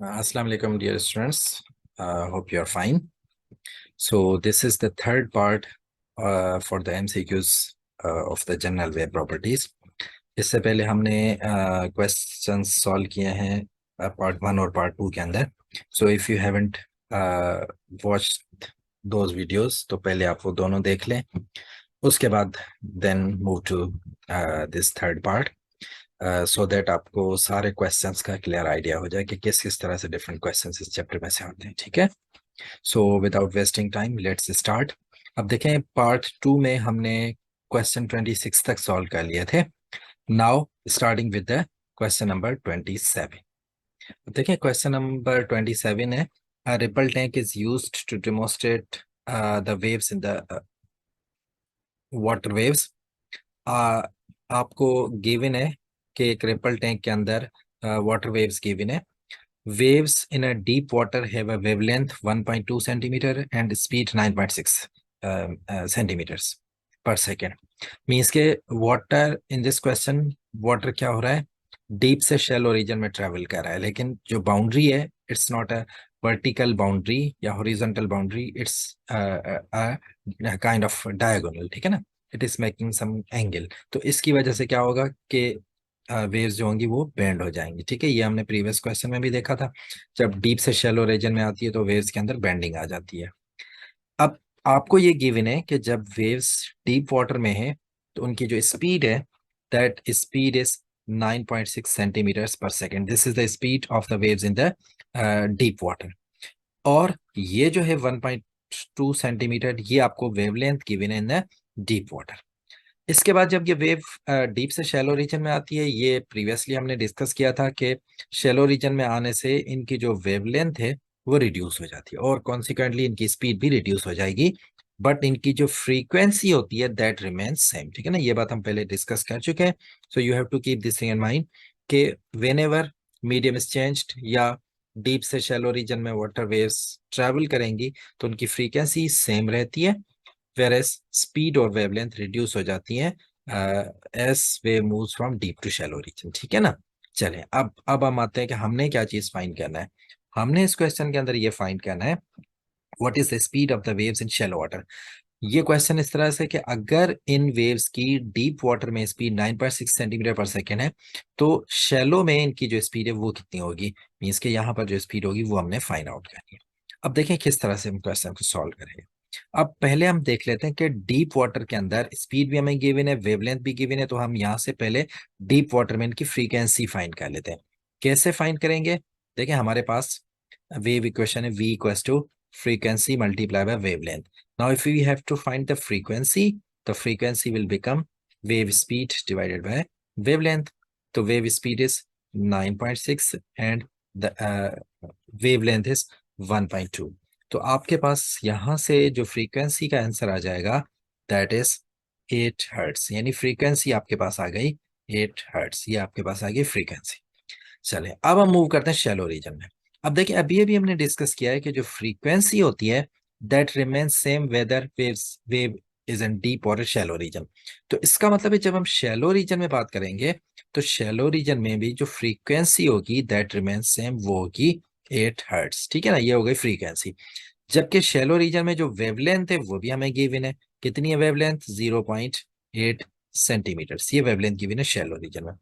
Assalamu alaikum, dear students. Hope you are fine. So this is the third part for the MCQs of the general web properties. इससे पहले हमने questions solve किए हैं part 1 और part 2 के अंदर. So if you haven't watched those videos, तो पहले आप वो दोनों देख लें. उसके बाद then move to this third part. So that आपको सारे क्वेश्चंस का क्लियर आइडिया हो जाए कि किस किस तरह से डिफरेंट क्वेश्चंस इस चैप्टर में से आते हैं. ठीक है, so without wasting time let's start. अब देखें, पार्ट 2 में हमने क्वेश्चन 26 तक सॉल्व कर लिए थे. Now starting with the question number 27. देखिए, क्वेश्चन नंबर 27 है, a ripple tank is used to demonstrate the waves in the water waves. आपको गिवन है कि एक रिपल टैंक के अंदर वाटर वेव्स गिवन है. Waves in a deep water have a wavelength 1.2 centimeter and speed 9.6 centimeters per second. Means के water in this question, water क्या हो रहा है, डीप से शैलो रीजन में ट्रेवल कर रहा है, लेकिन जो बाउंड्री है it's not a vertical boundary या horizontal boundary, it's kind of diagonal. ठीक है ना, it is making some angle. तो इसकी वजह से क्या होगा कि वेव्स जो होंगी वो बेंड हो जाएंगी. ठीक है, ये हमने प्रीवियस क्वेश्चन में भी देखा था, जब डीप से शैलो रीजन में आती है तो वेव्स के अंदर बेंडिंग आ जाती है. अब आपको ये गिवन है कि जब वेव्स डीप वाटर में है तो उनकी जो स्पीड है, दैट स्पीड इज 9.6 सेंटीमीटर्स पर second. This is the speed of the waves in the deep water. और ये जो है 1.2 सेंटीमीटर, ये आपको वेवलेंथ गिवन है इन द डीप वाटर. इसके बाद जब ये वेव डीप से शैलो रीजन में आती है, ये प्रीवियसली हमने डिस्कस किया था कि शैलो रीजन में आने से इनकी जो वेवलेंथ है वो रिड्यूस हो जाती है और कॉन्सिक्वेंटली इनकी स्पीड भी रिड्यूस हो जाएगी, बट इनकी जो फ्रीक्वेंसी होती है दैट रिमेन्स सेम. ठीक है ना, ये बात हम पहले डिस्कस कर चुके हैं. So you have to keep this thing in mind कि whenever medium is changed या डीप से शैलो रीजन में वाटर वेव्स ट्रेवल करेंगी तो उनकी फ्रीक्वेंसी सेम रहती है, whereas speed और wavelength reduce हो जाती हैं as wave moves from deep to shallow region. ठीक है ना. चलें, अब हम आते हैं कि हमने क्या चीज फाइंड करना है. हमने इस क्वेश्चन के अंदर ये फाइंड करना है what is the speed of the waves in shallow water. ये क्वेश्चन इस तरह से कि अगर इन वेव्स की डीप वाटर में स्पीड 9.6 सेंटीमीटर पर सेकेंड है तो शैलो में इनकी जो स्पीड है वो कितनी होगी. मीन्स के यहाँ पर जो स्पीड होगी वो हमने फाइंड आउट करनी है. अब देखें किस तरह से हम क्वेश्चन को सॉल्व करेंगे. अब पहले हम देख लेते हैं कि डीप वाटर के अंदर स्पीड भी हमें गिवन है, वेवलेंथ भी गिवन है, तो हम यहाँ से पहले डीप वाटर में इनकी फ्रीक्वेंसी फाइंड कर लेते हैं. कैसे फाइंड करेंगे, देखिए हमारे पास वेव इक्वेशन है, v equals to frequency multiplied by wavelength. Now if we have to find the frequency, the frequency will become wave speed divided by wavelength. So wave speed is 9.6 and the wavelength is 1.2. तो आपके पास यहाँ से जो frequency का answer आ जाएगा that is 8 hertz. यानी frequency आपके पास आ गई 8 हर्ट्स. ये आपके पास आ गई फ्रीक्वेंसी. चले, अब हम मूव करते हैं शैलो रीजन में. अब देखिए, अभी हमने डिस्कस किया है कि जो फ्रीक्वेंसी होती है that remains same whether wave is in deep और शैलो रीजन. तो इसका मतलब है जब हम शैलो रीजन में बात करेंगे तो शैलो रीजन में भी जो फ्रीक्वेंसी होगी दैट रिमेन्स सेम, वो होगी 8 हर्ट्स. ठीक है ना, ये हो गई फ्रीक्वेंसी. जबकि शैलो रीजन में जो वेवलेंथ है वो भी हमें गिवन है. कितनी है वेवलेंथ, 0.8 सेंटीमीटर. ये वेवलेंथ गिवन है शैलो रीजन में.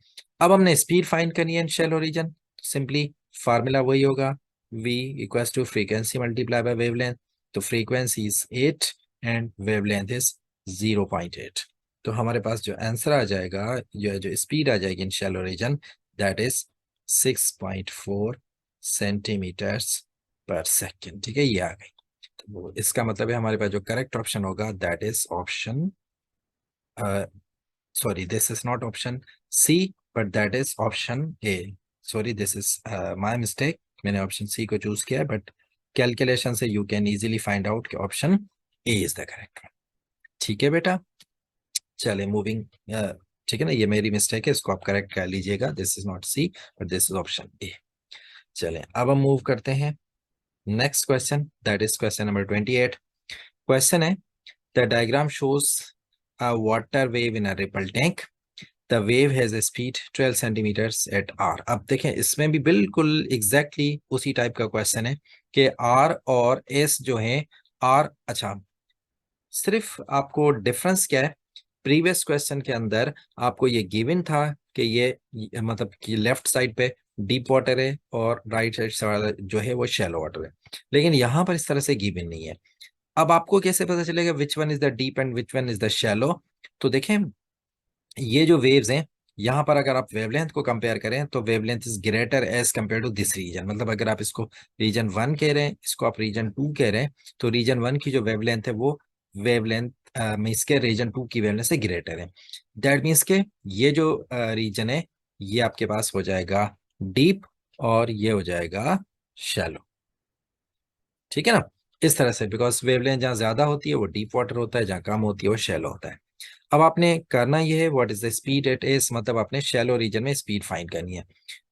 अब हमने स्पीड फाइंड करनी है in shallow region. Simply formula वही होगा, v equals to frequency multiply by wavelength. तो frequency is 8 and wavelength is 0.8. तो हमारे पास जो आंसर आ जाएगा, जो स्पीड आ जाएगी in shallow region that is 6.4 centimetres पर सेकेंड. ठीक है, ये आ गई. तो इसका मतलब है हमारे पास जो करेक्ट ऑप्शन होगा that is option, sorry, this is not option C, but that is option A. Sorry, this is my mistake. मैंने ऑप्शन C को चूज किया है, बट कैलकुलेशन से you can easily find out कि option A is the correct one. ठीक है बेटा, चले मूविंग. ठीक है ना, ये मेरी मिस्टेक है, इसको आप करेक्ट कर लीजिएगा. This is not C, but this is option A. चले, अब हम मूव करते हैं next question, that is question number 28. क्वेश्चन है, the diagram shows a water wave in a ripple tank. The wave has a speed 12 centimetres at R. अब देखें इसमें भी बिल्कुल एग्जैक्टली उसी टाइप का क्वेश्चन है कि आर और एस जो है, आर, अच्छा सिर्फ आपको डिफरेंस क्या है, प्रीवियस क्वेश्चन के अंदर आपको ये गिवन था कि ये मतलब कि लेफ्ट साइड पे डीप वाटर है और राइट साइड वाला जो है वो शैलो वाटर है, लेकिन यहाँ पर इस तरह से गिवन नहीं है। अब आपको कैसे पता चलेगा which one is the deep and which one is the shallow? तो देखें ये जो वेव्स हैं, यहाँ पर अगर आप वेवलेंथ को कंपेयर करें तो wavelength is greater as compared to this region. मतलब अगर आप इसको रीजन 1 कह रहे हैं, इसको आप रीजन 2 कह रहे हैं, तो रीजन 1 की जो वेवलेंथ है वो वेवलेंथ मीन्स के रीजन 2 की वेवलेंथ से ग्रेटर है। दैट मीन्स के ये जो रीजन है ये आपके पास हो जाएगा डीप और ये हो जाएगा शैलो। ठीक है ना, इस तरह से, बिकॉज वेवलेंथ जहाँ ज्यादा होती है वो डीप वाटर होता है, जहाँ कम होती है वो शैलो होता है। अब आपने करना ये है what is the speed at S, मतलब आपने शैलो रीजन में स्पीड फाइंड करनी है।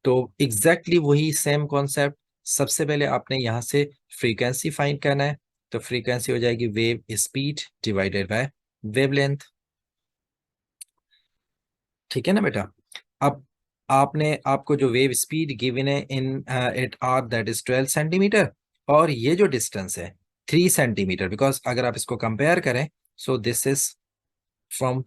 तो एग्जैक्टली वही सेम कॉन्सेप्ट, सबसे पहले आपने यहाँ से फ्रीक्वेंसी फाइंड करना है। तो फ्रीक्वेंसी हो जाएगी wave speed divided by wavelength. ठीक है ना बेटा। अब आपने आपको जो वेव स्पीड गिवन है in at R that is 12 centimetre, और ये जो डिस्टेंस है 3 सेंटीमीटर, बिकॉज अगर आप इसको कंपेयर करें so this is from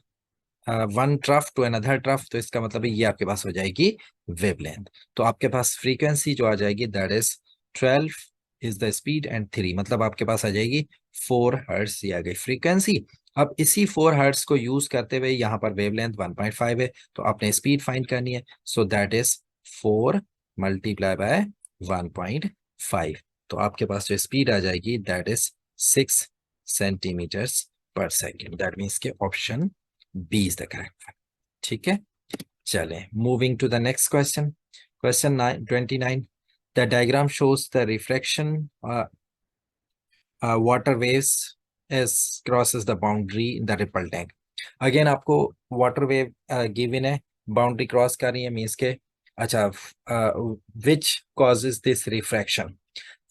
one trough to another trough, तो इसका मतलब ये आपके पास हो जाएगी वेवलेंथ। तो आपके पास फ्रीक्वेंसी जो आ जाएगी that is 12 is the speed and 3, मतलब आपके पास आ जाएगी 4 हर्ट्ज, ये आ गई फ्रीक्वेंसी। अब इसी 4 हर्ट्ज को यूज करते हुए यहाँ पर वेवलेंथ 1.5 है, तो आपने स्पीड फाइंड करनी है। So that is 4 multiply by 1.5, तो आपके पास जो स्पीड आ जाएगी दैट इज 6 सेंटीमीटर्स पर सेकेंड। दैट मीन्स के option B is the correct one. ठीक है, चलें moving to the next question. Question 29, the diagram shows the refraction water waves as crosses the boundary in the ripple tank. Again आपको water wave given है, boundary cross कर रही है, means के अच्छा विच कॉजेज दिस रिफ्रैक्शन।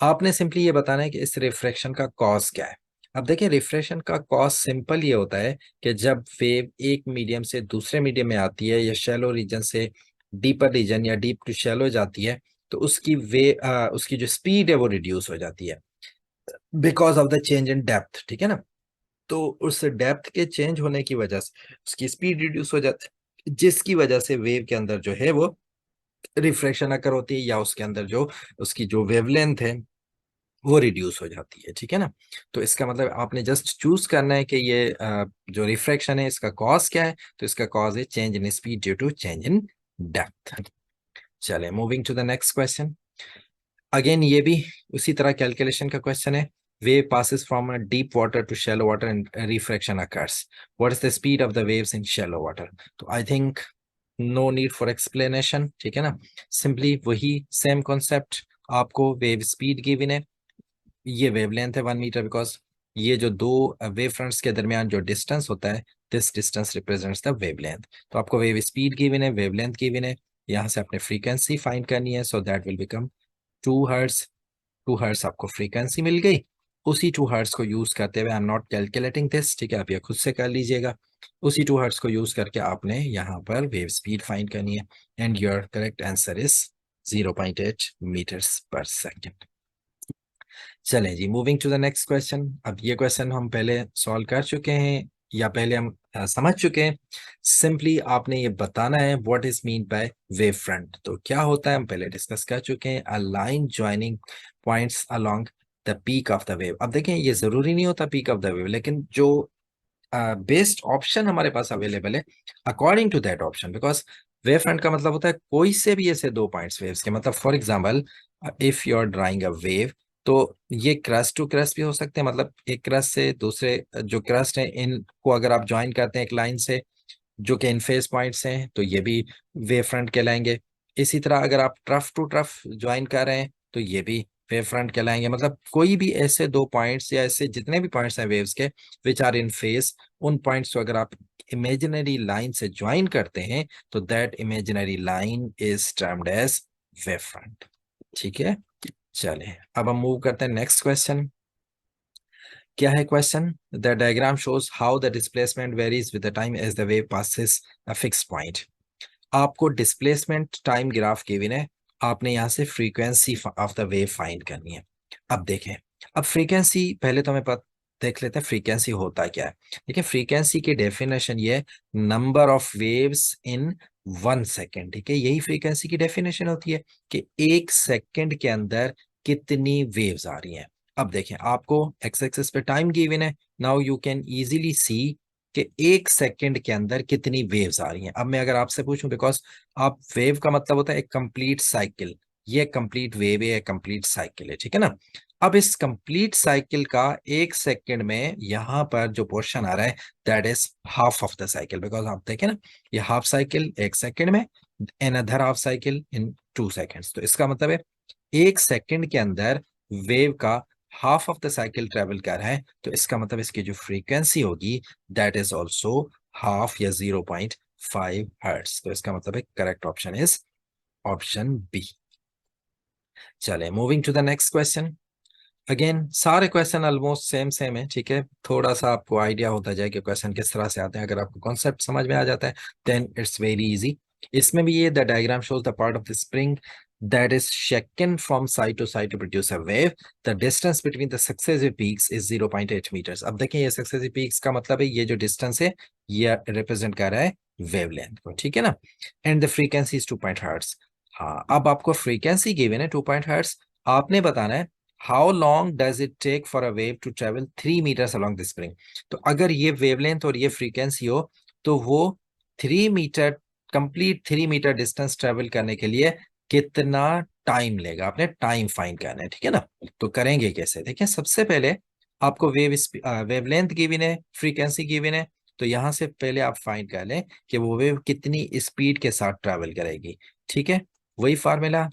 आपने simply ये बताना है कि इस रिफ्रैक्शन का कॉज क्या है। अब देखिए रिफ्रैक्शन का कॉज सिंपल ये होता है कि जब वेव एक मीडियम से दूसरे मीडियम में आती है या शैलो रीजन से डीपर रीजन या डीप टू शैलो जाती है, तो उसकी जो स्पीड है वो रिड्यूस हो जाती है because of the change in depth. ठीक है ना, तो उस डेप्थ के चेंज होने की वजह से उसकी स्पीड रिड्यूस हो जाती है, जिसकी वजह से वेव के अंदर जो है वो रिफ्रैक्शन अकर होती है, या उसके अंदर जो उसकी जो वेवलेंथ है वो रिड्यूस हो जाती है। ठीक है ना, तो इसका मतलब आपने जस्ट चूज करना है कि ये जो रिफ्रैक्शन है इसका कॉज क्या है। तो इसका कॉज है change in speed due to change in depth. चले moving to the next question. Again ये भी उसी तरह कैलकुलेशन का क्वेश्चन है। wave passes from a deep water to shallow water and a refraction occurs. What is the speed of the waves in shallow water? तो I think no need for explanation। ठीक है ना, simply वही same concept, आपको wave speed given है, ये wavelength है 1 metre, because ये जो दो वेव फ्रंट्स के दरमियान जो डिस्टेंस होता है this distance represents the wavelength. तो आपको वेव स्पीड गिवन है, वेवलेंथ गिवन है, यहाँ से आपने फ्रीक्वेंसी फाइंड करनी है। So that will become 2 hertz. 2 hertz आपको फ्रीक्वेंसी मिल गई। उसी 2 हर्ट्ज को यूज करते हुए, I am not calculating this, ठीक है, आप ये खुद से कर लीजिएगा। उसी 2 हर्ट्ज को यूज करके आपने यहाँ पर वेव स्पीड फाइंड करनी है, and your correct answer is 0.8 metres पर सेकेंड। चलें जी, moving to the next question. अब ये क्वेश्चन हम पहले सॉल्व कर चुके हैं या पहले हम समझ चुके हैं। सिंपली आपने ये बताना है what is mean by wave front. तो क्या होता है हम पहले डिस्कस कर चुके हैं, a line joining points along the peak of the wave. अब देखें ये जरूरी नहीं होता पीक ऑफ द वेव, लेकिन जो बेस्ट ऑप्शन हमारे पास अवेलेबल है according to that option, because wave front का मतलब होता है कोई से भी ऐसे दो पॉइंट्स वेव्स के, मतलब for example if you are drawing a wave, तो ये क्रस्ट टू क्रस्ट भी हो सकते हैं, मतलब एक क्रस्ट से दूसरे जो क्रस्ट है इनको अगर आप ज्वाइन करते हैं एक लाइन से जो कि इन फेस पॉइंट्स हैं, तो ये भी वेव फ्रंट कहलाएंगे। इसी तरह अगर आप ट्रफ टू ट्रफ ज्वाइन कर रहे हैं तो ये भी वेव फ्रंट कहलाएंगे। मतलब कोई भी ऐसे दो पॉइंट्स या ऐसे जितने भी पॉइंट्स हैं वेव्स के विच आर इन फेस, उन पॉइंट्स को अगर आप इमेजिनरी लाइन से ज्वाइन करते हैं तो that imaginary line is termed as wave front. ठीक है, चलिए अब हम मूव करते हैं नेक्स्ट क्वेश्चन। क्या है question? The diagram shows how the displacement varies with the time as the wave passes a fix point. आपको डिस्प्लेसमेंट टाइम ग्राफ गिवन है, आपने यहाँ से frequency of the wave find करनी है। अब देखें, अब फ्रीक्वेंसी पहले तो हमें देख लेते हैं फ्रीक्वेंसी होता क्या है। देखिए फ्रीक्वेंसी की डेफिनेशन ये है, number of waves in 1 second. ठीक है, यही फ्रीक्वेंसी की डेफिनेशन होती है कि 1 सेकेंड के अंदर कितनी वेव्स आ रही हैं। अब देखें, आपको एक्स एक्सिस पे टाइम गिवन है, नाउ यू कैन इजीली सी कि 1 सेकेंड के अंदर कितनी वेव्स आ रही हैं। अब मैं अगर आपसे पूछूं, बिकॉज आप वेव का मतलब होता है एक कंप्लीट साइकिल, ये कंप्लीट वेव है, कंप्लीट साइकिल है, ठीक है ना। अब इस कंप्लीट साइकिल का 1 सेकेंड में यहाँ पर जो पोर्शन आ रहा है that is half of the cycle, because आप देखें ना, ये हाफ साइकिल 1 सेकेंड में, another half cycle in 2 seconds. तो इसका मतलब है 1 सेकेंड के अंदर वेव का half of the cycle travel कर रहा है, तो इसका मतलब इसकी जो फ्रीक्वेंसी होगी दैट इज ऑल्सो हाफ या 0.5 हर्ट्ज। तो इसका मतलब है correct option is option B. चले moving to the next question. Again सारे क्वेश्चन ऑलमोस्ट सेम सेम है, ठीक है, थोड़ा सा आपको आइडिया होता जाए कि क्वेश्चन किस तरह से आते हैं। अगर आपको कॉन्सेप्ट समझ में आ जाता है देन इट्स वेरी इजी। इसमें भी ये the diagram shows the part of the spring that is shaken from side to side to produce a wave. The distance between the successive peaks is 0.8 meters. अब देखें, ये successive peaks का मतलब है ये जो डिस्टेंस है ये रिप्रेजेंट कर रहा है वेवलेंथ को, ठीक है ना। And the frequency is 2 hertz. हाँ, अब आपको फ्रीक्वेंसी गिवन है 2 हर्ट्ज, आपने बताना है how long does it take for a wave to travel 3 metres along the spring. तो अगर ये वेवलेंथ और ये फ्रीक्वेंसी हो तो वो 3 metre, complete 3 metre distance travel करने के लिए कितना टाइम लेगा, आपने टाइम फाइंड करना है, ठीक है ना। तो करेंगे कैसे, देखिए सबसे पहले आपको वेवलेंथ गिवन है, फ्रीक्वेंसी गिवन है, तो यहां से पहले आप फाइंड कर लें कि वो वेव कितनी स्पीड के साथ ट्रेवल करेगी, ठीक है। वही formula,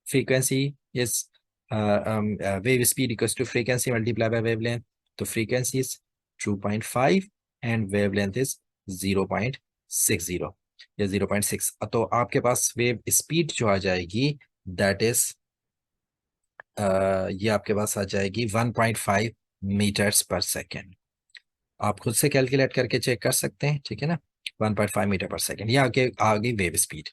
frequency is wave speed equals to frequency multiply by wavelength. तो frequency is 2.5 and wavelength is 0.60 या 0.6। तो आपके पास वेव स्पीड जो आ जाएगी दैट इज ये आपके पास आ जाएगी 1.5 मीटर्स पर सेकेंड। आप खुद से कैलकुलेट करके चेक कर सकते हैं, ठीक है ना। 1.5 मीटर पर सेकेंड, ये आगे आ गई वेव स्पीड।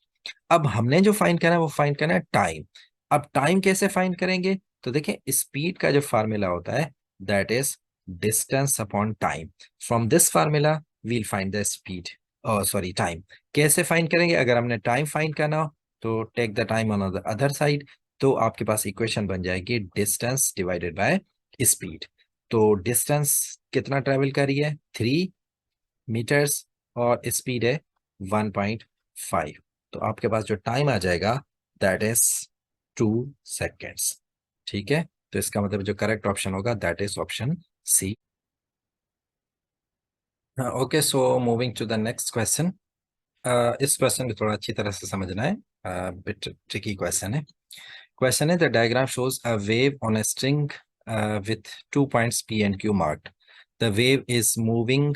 अब हमने जो फाइंड करना है वो फाइंड करना है टाइम। अब टाइम कैसे फाइंड करेंगे, तो देखिए स्पीड का जो फार्मूला होता है that is distance upon time. From this formula we'll find the speed, sorry time. कैसे फाइंड करेंगे, अगर हमने टाइम फाइंड करना हो तो take the time on the other side, तो आपके पास इक्वेशन बन जाएगी डिस्टेंस डिवाइडेड बाय स्पीड। तो डिस्टेंस कितना ट्रेवल करी है 3 मीटर्स और स्पीड है 1.5, तो आपके पास जो टाइम आ जाएगा दैट इज 2 सेकेंड्स, ठीक है। तो इसका मतलब जो करेक्ट ऑप्शन होगा that is option C. Okay, so moving to the next question. इस क्वेश्चन को थोड़ा अच्छी तरह से समझना है, बिट ट्रिकी क्वेश्चन है। क्वेश्चन है the diagram shows a wave on a string with 2 points P and Q marked. The wave is moving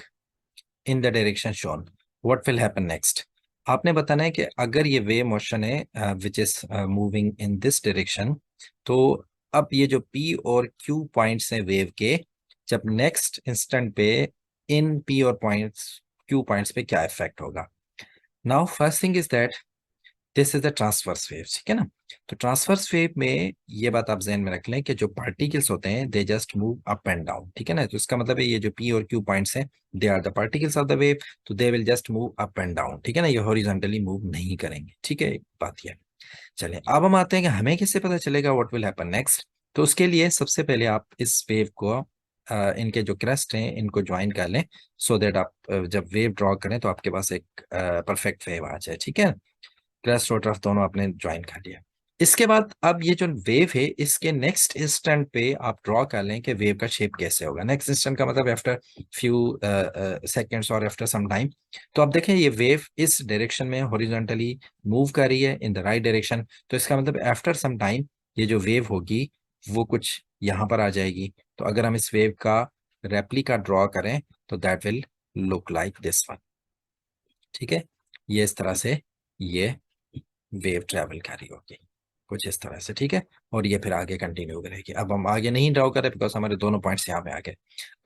in the direction shown. What will happen next? आपने बताना है कि अगर ये वेव मोशन है which is moving in this direction, तो अब ये जो P और Q पॉइंट्स हैं वेव के, जब नेक्स्ट इंस्टेंट पे इन P और पॉइंट्स Q पॉइंट्स पे क्या इफेक्ट होगा। Now first thing is that this is the transverse wave, ठीक है ना। तो ट्रांसवर्स वेव में ये बात आप जहन में रख लें कि जो पार्टिकल्स होते हैं they just move up and down, ठीक है ना। तो इसका मतलब है ये जो पी और क्यू पॉइंट्स हैं they are the particles of the wave, तो they will just move up and down, ठीक है ना, ये हॉरिजॉन्टली मूव नहीं करेंगे, ठीक है, एक बात ये। चलिए अब हम आते हैं कि हमें कैसे पता चलेगा व्हाट विल हैपन नेक्स्ट। तो उसके लिए सबसे पहले आप इस वेव को इनके जो क्रेस्ट हैं इनको ज्वाइन कर लें, सो दैट आप जब वेव ड्रॉ करें तो आपके पास एक परफेक्ट वेव आ जाए, ठीक है। क्रस्ट और ट्रफ दोनों आपने ज्वाइन कर लिया। इसके बाद अब ये जो वेव है इसके नेक्स्ट इंस्टेंट पे आप ड्रॉ कर लें कि वेव का शेप कैसे होगा। नेक्स्ट इंस्टेंट का मतलब आफ्टर फ्यू सेकेंड्स और आफ्टर सम टाइम। तो आप देखें ये वेव इस डायरेक्शन में हॉरिजॉन्टली मूव कर रही है इन द राइट डायरेक्शन, तो इसका मतलब आफ्टर सम टाइम ये जो वेव होगी वो कुछ यहाँ पर आ जाएगी। तो अगर हम इस वेव का रेप्लिका ड्रॉ करें तो that will look like this one, ठीक है। ये इस तरह से ये वेव ट्रैवल कर रही होगी कुछ इस तरह से, ठीक है। और ये फिर आगे कंटिन्यू करेगी। अब हम आगे नहीं ड्रॉ करें बिकॉज हमारे दोनों पॉइंट्स यहाँ पे आ गए।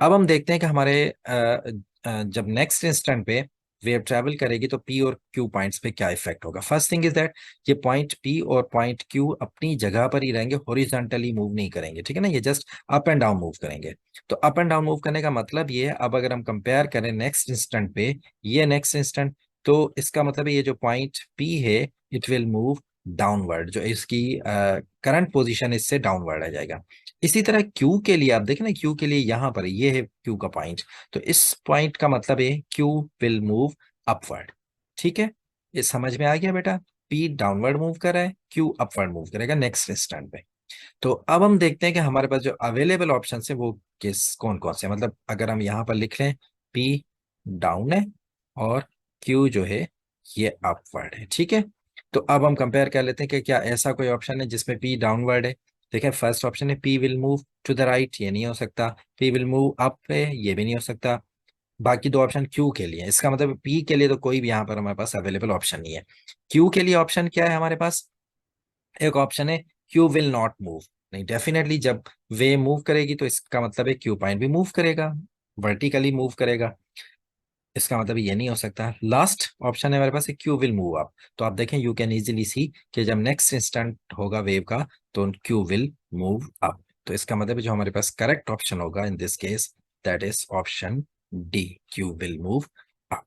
अब हम देखते हैं कि हमारे जब नेक्स्ट इंस्टेंट पे वेव ट्रेवल करेगी तो पी और क्यू पॉइंट्स पे क्या इफेक्ट होगा। फर्स्ट थिंग इज दैट ये पॉइंट पी और पॉइंट क्यू अपनी जगह पर ही रहेंगे, हॉरिजॉन्टली मूव नहीं करेंगे, ठीक है ना, ये just up and down move करेंगे। तो अप एंड डाउन मूव करने का मतलब ये है, अब अगर हम कंपेयर करें नेक्स्ट इंस्टेंट पे, ये नेक्स्ट इंस्टेंट, तो इसका मतलब है ये जो पॉइंट पी है इट विल मूव डाउनवर्ड, जो इसकी करंट पोजीशन इससे डाउनवर्ड आ जाएगा। इसी तरह क्यू के लिए आप देखें ना, क्यू के लिए यहाँ पर ये है क्यू का पॉइंट, तो इस पॉइंट का मतलब है क्यू विल मूव अपवर्ड। ठीक है, ये समझ में आ गया बेटा, पी डाउनवर्ड मूव कर रहा है, क्यू अपवर्ड मूव करेगा नेक्स्ट इंस्टेंट पे। तो अब हम देखते हैं कि हमारे पास जो अवेलेबल ऑप्शन है वो किस कौन कौन से हैं। मतलब अगर हम यहाँ पर लिख लें पी डाउन है और क्यू जो है ये अपवर्ड है, ठीक है। तो अब हम कंपेयर कर लेते हैं कि क्या ऐसा कोई ऑप्शन है जिसमें पी डाउनवर्ड है। देखिए फर्स्ट ऑप्शन है P will move to the right, ये नहीं हो सकता। पी विल मूव अप है, ये भी नहीं हो सकता। बाकी दो ऑप्शन क्यू के लिए, इसका मतलब पी के लिए तो कोई भी यहाँ पर हमारे पास अवेलेबल ऑप्शन नहीं है। क्यू के लिए ऑप्शन क्या है हमारे पास, एक ऑप्शन है क्यू विल नॉट मूव। नहीं, डेफिनेटली जब वे मूव करेगी तो इसका मतलब है क्यू पॉइंट भी मूव करेगा, वर्टिकली मूव करेगा, इसका मतलब ये नहीं हो सकता। लास्ट ऑप्शन है हमारे पास क्यू विल मूव अप। तो आप देखें यू कैन इजीली सी कि जब नेक्स्ट इंस्टेंट होगा वेव का तो क्यू विल मूव अप। तो इसका मतलब है जो हमारे पास करेक्ट ऑप्शन होगा in this case that is option D, Q will move up.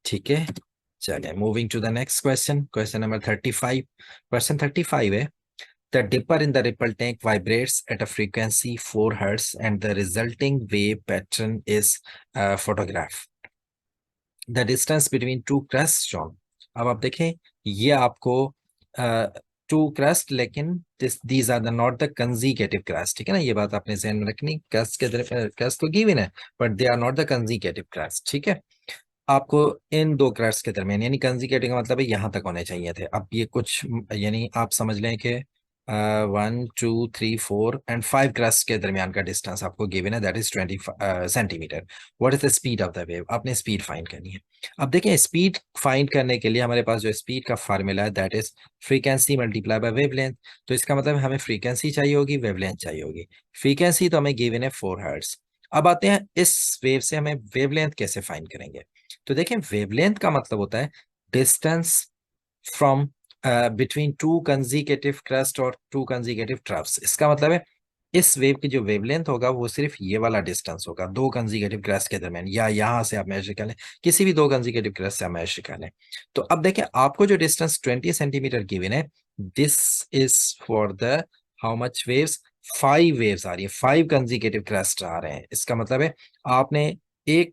ठीक है, चलिए moving to the next question, question number 35। Question 35 है the dipper in the ripple tank vibrates at a frequency 4 hertz and the resulting wave pattern is photographed. The distance between two crests shown. अब आप देखें ये आपको to crest, लेकिन these are the not the consecutive crest, ठीक है ना, ये बात आपने ध्यान में रखनी। crest के crest तो गिवन है but they are not the consecutive crest, ठीक है। आपको इन दो crest के दरमियान, यानी कंजिकेटिव का मतलब है यहाँ तक होने चाहिए थे। अब ये कुछ यानी आप समझ लें कि 1 2 3 4 एंड 5 crest के दरमियान का डिस्टेंस आपको गिवन है, that is 20 centimetre. What is the speed of the wave, आपने स्पीड फाइंड करनी है। अब देखें स्पीड फाइंड करने के लिए हमारे पास जो स्पीड का फार्मूला है that is frequency multiply by wavelength. तो इसका मतलब हमें फ्रीक्वेंसी चाहिए होगी, वेवलेंथ चाहिए होगी। फ्रीक्वेंसी तो हमें गिवन है 4 हर्ट्ज। अब आते हैं इस वेव से हमें वेवलेंथ कैसे फाइंड करेंगे। तो देखें वेवलेंथ का मतलब होता है distance from between two consecutive crust और टू कंजिकेटिव ट्रफ्स। इसका मतलब है इस वेव की जो वेवलेंथ होगा वो सिर्फ ये वाला डिस्टेंस होगा दो कंजिकेटिव क्रस्ट के दरमियान, या यहां से आप मेजर कर लें, किसी भी दो कंजिकेटिव क्रस्ट से आप मेजर कर लें। तो अब देखें आपको जो डिस्टेंस 20 सेंटीमीटर गिवन है, this is for the how much waves, 5 waves आ रही है, 5 कंजिकेटिव क्रस्ट आ रहे हैं। इसका मतलब है आपने एक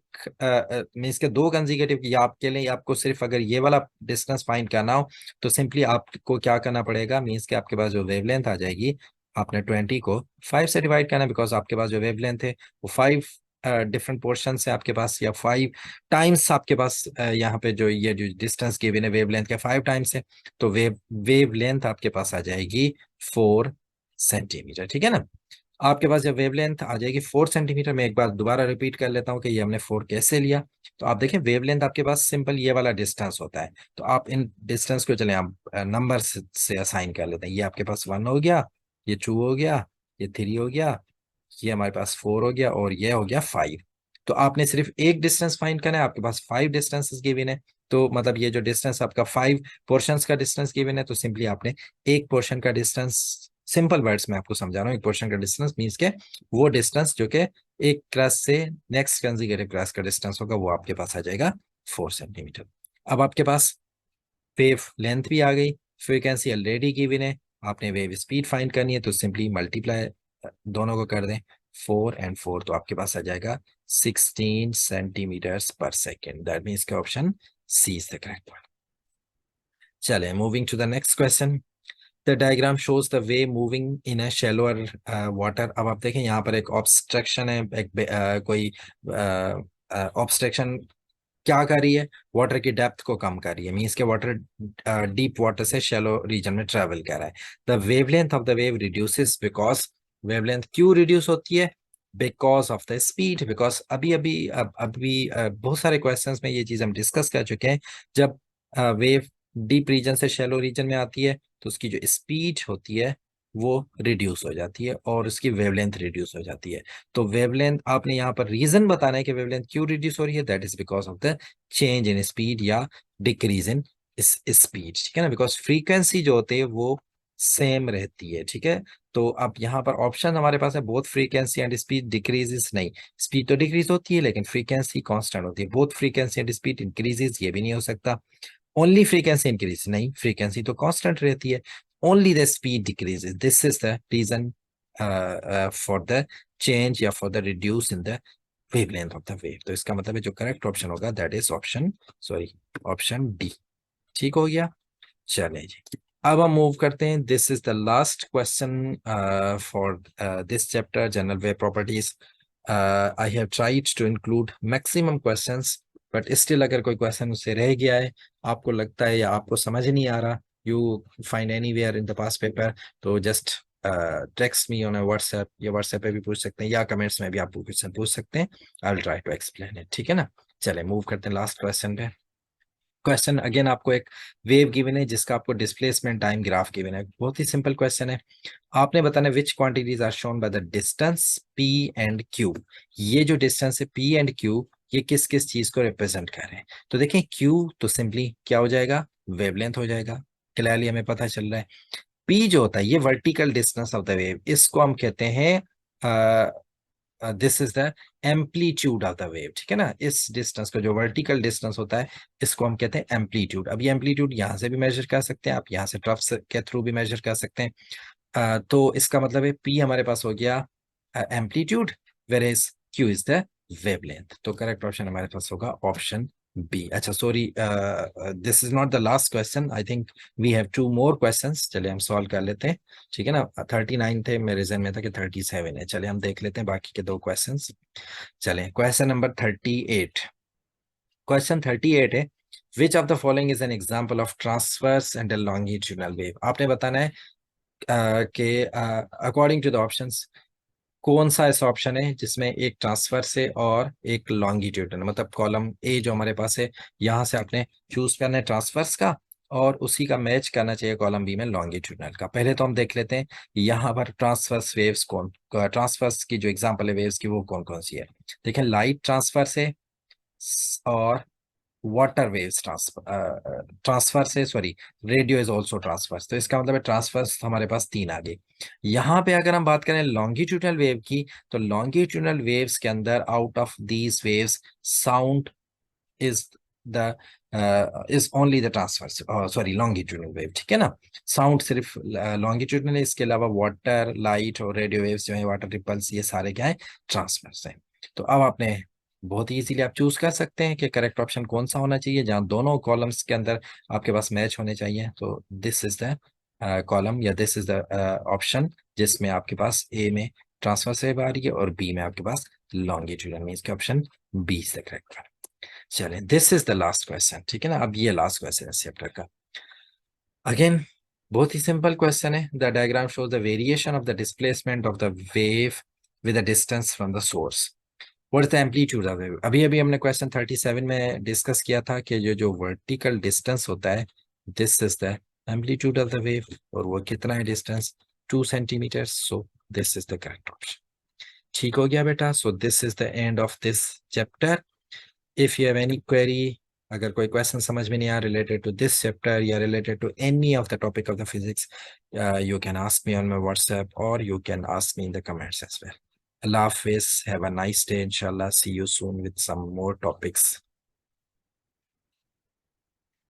मीन्स के दो कंजिकेटिव, या आपके लिए आपको सिर्फ अगर ये वाला डिस्टेंस फाइंड करना हो तो सिंपली आपको क्या करना पड़ेगा, मीन्स के आपके पास जो वेवलेंथ आ जाएगी, आपने 20 को 5 से डिवाइड करना है, बिकॉज आपके पास जो वेवलेंथ है वो 5 डिफरेंट पोर्शन है आपके पास, या 5 टाइम्स आपके पास यहाँ पे जो ये जो डिस्टेंस गिवन है वेवलेंथ के 5 टाइम्स है, तो वेवलेंथ आपके पास आ जाएगी 4 सेंटीमीटर, ठीक है ना। आपके पास जब वेवलेंथ आ जाएगी 4 सेंटीमीटर, में एक बार दोबारा रिपीट कर लेता हूँ कि ये हमने 4 कैसे लिया। तो आप देखें वेवलेंथ आपके पास सिंपल ये वाला डिस्टेंस होता है, तो आप इन डिस्टेंस को चले आप नंबर से असाइन कर लेते हैं। ये आपके पास 1 हो गया, ये 2 हो गया, ये 3 हो गया, ये हमारे पास 4 हो गया और ये हो गया 5। तो आपने सिर्फ एक डिस्टेंस फाइंड करना है, आपके पास 5 डिस्टेंसेस गिवन है। तो मतलब ये जो डिस्टेंस आपका 5 पोर्शंस का डिस्टेंस गिवन है, तो सिंपली आपने एक पोर्शन का डिस्टेंस, सिंपल वर्ड्स में आपको समझा रहा हूँ, एक पोर्शन का डिस्टेंस मीन्स के वो डिस्टेंस जो कि एक क्रस्ट से नेक्स्ट कंजिकेटिव क्रस्ट का डिस्टेंस होगा, वो आपके पास आ जाएगा 4 सेंटीमीटर। अब आपके पास वेव लेंथ भी आ गई, फ्रीक्वेंसी ऑलरेडी गिवन है, आपने वेव स्पीड फाइंड करनी है, तो सिंपली मल्टीप्लाई दोनों को कर दें, 4 और 4, तो आपके पास आ जाएगा 16 सेंटीमीटर पर सेकेंड। दैट मीन्स के option C is the correct one. चले moving to the next question. The diagram shows the way moving in a shallower water. अब आप देखें यहाँ पर एक ऑब्स्ट्रक्शन है, एक कोई ऑब्स्ट्रक्शन क्या कर रही है, वाटर की डेप्थ को कम कर रही है, मीन्स के वाटर डीप वाटर से शैलो रीजन में ट्रेवल कर रहा है। The wavelength of the wave reduces because, wavelength क्यों रिड्यूस होती है, because of the speed. Because अभी अभी बहुत सारे क्वेश्चंस में ये चीज हम डिस्कस कर चुके हैं, जब वेव डीप रीजन से शैलो रीजन में आती है तो उसकी जो स्पीड होती है वो रिड्यूस हो जाती है और उसकी वेवलेंथ रिड्यूस हो जाती है। तो वेवलेंथ आपने यहाँ पर रीजन बताना है कि वेवलेंथ क्यों रिड्यूस हो रही है, that is because of the change in speed या डिक्रीज इन स्पीड, ठीक है ना, बिकॉज फ्रीक्वेंसी जो होती है वो सेम रहती है, ठीक है। तो अब यहाँ पर ऑप्शन हमारे पास है both frequency and speed decreases, नहीं, स्पीड तो डिक्रीज होती है लेकिन फ्रीक्वेंसी कांस्टेंट होती है। Both frequency and speed increases, ये भी नहीं हो सकता। ओनली फ्रीक्वेंसी इंक्रीज, नहीं, फ्रीक्वेंसी तो कांस्टेंट रहती है। Only the speed decreases, this is the reason for the change या for the reduce in the wavelength of the wave. तो इसका मतलब है जो करेक्ट ऑप्शन होगा that is option, sorry, option D. ठीक हो गया, चले जी। अब हम मूव करते हैं, this is the last question for this chapter general wave properties. I have tried to include maximum questions, but still अगर कोई क्वेश्चन उससे रह गया है, आपको लगता है या आपको समझ नहीं आ रहा, you find anywhere in the past paper, तो just text me on WhatsApp, या व्हाट्सएप पे भी पूछ सकते हैं या कमेंट्स में भी आप क्वेश्चन पूछ सकते हैं। I will try to explain it, ठीक है ना। चले मूव करते हैं लास्ट क्वेश्चन पे। क्वेश्चन अगेन आपको एक वेव गिवन है जिसका आपको डिस्प्लेसमेंट टाइम ग्राफ गिवन है। बहुत ही सिंपल क्वेश्चन है, आपने बताना है which quantities are shown by the distance P and Q. ये जो डिस्टेंस है पी एंड क्यू, ये किस किस चीज को रिप्रेजेंट कर रहे हैं। तो देखें क्यू तो सिंपली क्या हो जाएगा, वेवलेंथ हो जाएगा, क्लियरली हमें पता चल रहा है। पी जो होता है ये vertical distance of the wave, इसको हम कहते हैं this is the amplitude of the wave, ठीक है ना। इस डिस्टेंस को जो वर्टिकल डिस्टेंस होता है इसको हम कहते हैं एम्पलीट्यूड। अब ये एम्पलीट्यूड यहाँ से भी मेजर कर सकते हैं आप, यहाँ से ट्रफ के थ्रू भी मेजर कर सकते हैं। तो इसका मतलब है पी हमारे पास हो गया amplitude, where is Q is the wavelength. तो करेक्ट ऑप्शन हमारे पास होगा ऑप्शन बी। अच्छा sorry, this is not the last question, I think we have two more questions. चलिए हम सॉल्व कर लेते हैं, ठीक है ना। 39 थे, मेरे जहन में था कि 37 है। चलिए हम देख लेते हैं बाकी के दो क्वेश्चंस। चलें क्वेश्चन नंबर 38। क्वेश्चन 38 है, which of the following is an example of transverse and longitudinal wave. आपने बताना है कि अकॉर्डिंग टू द ऑप्शंस कौन सा ऐसा ऑप्शन है जिसमें एक ट्रांसफर से और एक लॉन्गिट्यूडनल, मतलब कॉलम ए जो हमारे पास है यहाँ से आपने चूज करना है ट्रांसफर्स का, और उसी का मैच करना चाहिए कॉलम बी में लॉन्गिट्यूडनल का। पहले तो हम देख लेते हैं यहाँ पर ट्रांसफर्स वेव्स कौन, ट्रांसफर्स की जो एग्जांपल है वेव्स की वो कौन कौन सी है। देखें लाइट ट्रांसफर से और वाटर वेव्स ट्रांसफर से, sorry, radio is also transfer. तो इसका मतलब है ट्रांसफर्स हमारे पास तीन आ गए। यहाँ पे अगर हम बात करें लॉन्गिट्यूडनल वेव की, तो लॉन्गिट्यूडनल वेव्स के अंदर out of these waves sound is the is only the transfer, sorry longitudinal wave, ठीक है ना। साउंड सिर्फ लॉन्गिट्यूडनल है, इसके अलावा वाटर, लाइट और रेडियो वेव्स जो है, वाटर रिपल्स, ये सारे क्या है, ट्रांसफर्स हैं। तो अब आपने बहुत ही इजीली आप चूज कर सकते हैं कि करेक्ट ऑप्शन कौन सा होना चाहिए, जहां दोनों कॉलम्स के अंदर आपके पास मैच होने चाहिए। तो दिस इज द कॉलम या दिस इज द ऑप्शन जिसमें आपके पास ए में ट्रांसफर से आ रही है और बी में आपके पास लॉन्गिट्यूडनल, मींस के option B is the correct one. चलें this is the last question, ठीक है ना। अब ये लास्ट क्वेश्चन है चैप्टर का। अगेन बहुत ही सिंपल क्वेश्चन है, the diagram shows the variation of the displacement of the wave with the distance from the source, what is the amplitude of wave. अभी अभी हमने क्वेश्चन 37 में डिस्कस किया था कि जो जो वर्टिकल डिस्टेंस होता है this is the amplitude of the wave, और वो कितना है distance, 2 centimetre. So this is the correct option. ठीक हो गया बेटा, so this is the end of this chapter. If you have any query, अगर कोई क्वेश्चन समझ में नहीं आ रिलेटेड टू दिस चैप्टर या related to any of the topic of the physics, you can ask me on my WhatsApp or you can ask me in the comments as well. Allah Hafiz, have a nice day, inshallah. See you soon with some more topics.